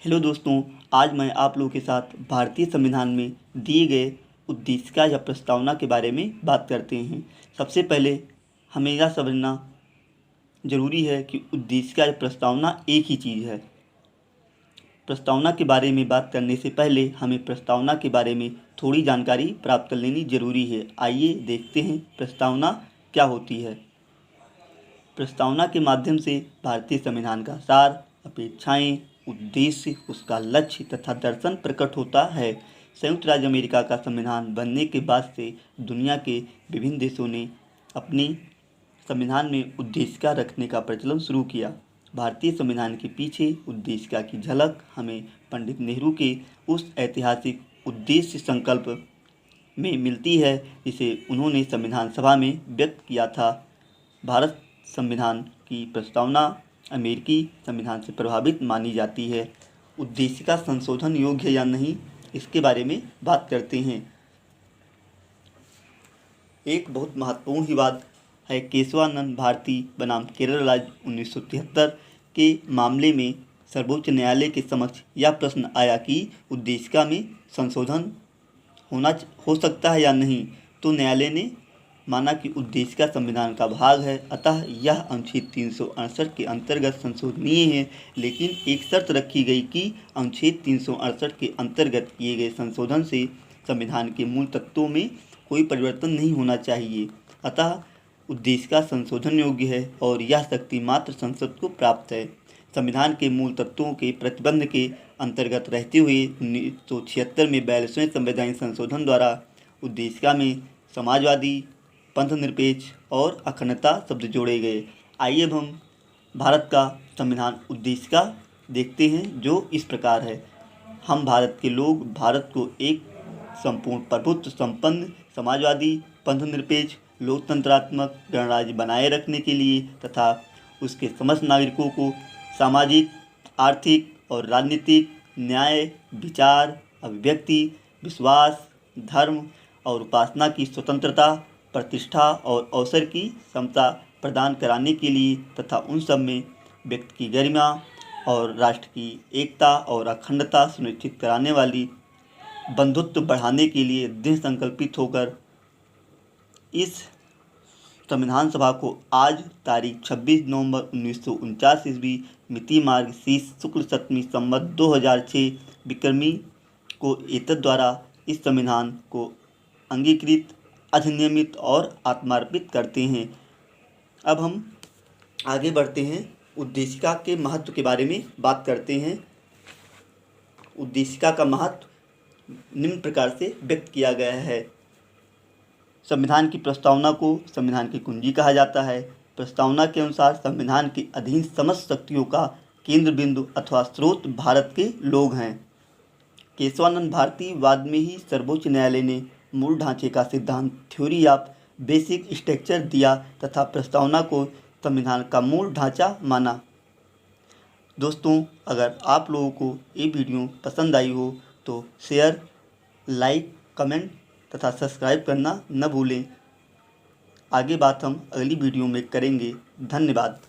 Hello दोस्तों, आज मैं आप लोगों के साथ भारतीय संविधान में दिए गए उद्देशिका या प्रस्तावना के बारे में बात करते हैं। सबसे पहले हमें यह समझना ज़रूरी है कि उद्देशिका या प्रस्तावना एक ही चीज़ है। प्रस्तावना के बारे में बात करने से पहले हमें प्रस्तावना के बारे में थोड़ी जानकारी प्राप्त कर लेनी ज़रूरी है। आइए देखते हैं प्रस्तावना क्या होती है। प्रस्तावना के माध्यम से भारतीय संविधान का सार, अपेक्षाएं, उद्देश्य, उसका लक्ष्य तथा दर्शन प्रकट होता है। संयुक्त राज्य अमेरिका का संविधान बनने के बाद से दुनिया के विभिन्न देशों ने अपने संविधान में उद्देशिका रखने का प्रचलन शुरू किया। भारतीय संविधान के पीछे उद्देशिका की झलक हमें पंडित नेहरू के उस ऐतिहासिक उद्देश्य संकल्प में मिलती है जिसे उन्होंने संविधान सभा में व्यक्त किया था। भारत संविधान की प्रस्तावना अमेरिकी संविधान से प्रभावित मानी जाती है। उद्देशिका संशोधन योग्य है या नहीं, इसके बारे में बात करते हैं। एक बहुत महत्वपूर्ण ही बात है, केशवानंद भारती बनाम केरल राज्य 1973 के मामले में सर्वोच्च न्यायालय के समक्ष यह प्रश्न आया कि उद्देशिका में संशोधन हो सकता है या नहीं, तो न्यायालय ने माना कि उद्देशिका संविधान का भाग है, अतः यह अनुच्छेद 368 के अंतर्गत संशोधनीय है। लेकिन एक शर्त रखी गई कि अनुच्छेद 368 के अंतर्गत किए गए संशोधन से संविधान के मूल तत्वों में कोई परिवर्तन नहीं होना चाहिए। अतः उद्देशिका संशोधन योग्य है और यह शक्ति मात्र संसद को प्राप्त है। संविधान के मूल तत्वों के प्रतिबंध के अंतर्गत रहते हुए 1976 में 42वें संवैधानिक संशोधन द्वारा उद्देशिका में समाजवादी, पंथनिरपेक्ष और अखंडता शब्द जोड़े गए। आइए अब हम भारत का संविधान उद्देशिका देखते हैं, जो इस प्रकार है। हम भारत के लोग भारत को एक संपूर्ण प्रभुत्व संपन्न, समाजवादी, पंथनिरपेक्ष, लोकतंत्रात्मक गणराज्य बनाए रखने के लिए तथा उसके समस्त नागरिकों को सामाजिक, आर्थिक और राजनीतिक न्याय, विचार, अभिव्यक्ति, विश्वास, धर्म और उपासना की स्वतंत्रता, प्रतिष्ठा और अवसर की समता प्रदान कराने के लिए तथा उन सब में व्यक्ति की गरिमा और राष्ट्र की एकता और अखंडता सुनिश्चित कराने वाली बंधुत्व बढ़ाने के लिए दृढ़ संकल्पित होकर इस संविधान सभा को आज तारीख 26 नवंबर 1949 ईस्वी मिति मार्गशीर्ष शुक्ल सप्तमी संवत 2006 विक्रमी को एतद द्वारा इस संविधान को अंगीकृत, अधिनियमित और आत्मार्पित करते हैं। अब हम आगे बढ़ते हैं, उद्देशिका के महत्व के बारे में बात करते हैं। उद्देशिका का महत्व निम्न प्रकार से व्यक्त किया गया है। संविधान की प्रस्तावना को संविधान की कुंजी कहा जाता है। प्रस्तावना के अनुसार संविधान के अधीन समस्त शक्तियों का केंद्र बिंदु अथवा स्रोत भारत के लोग हैं। केशवानंद भारती बाद में ही सर्वोच्च न्यायालय ने मूल ढांचे का सिद्धांत, थ्योरी ऑफ बेसिक स्ट्रक्चर दिया तथा प्रस्तावना को संविधान का मूल ढांचा माना। दोस्तों, अगर आप लोगों को ये वीडियो पसंद आई हो तो शेयर, लाइक, कमेंट तथा सब्सक्राइब करना न भूलें। आगे बात हम अगली वीडियो में करेंगे। धन्यवाद।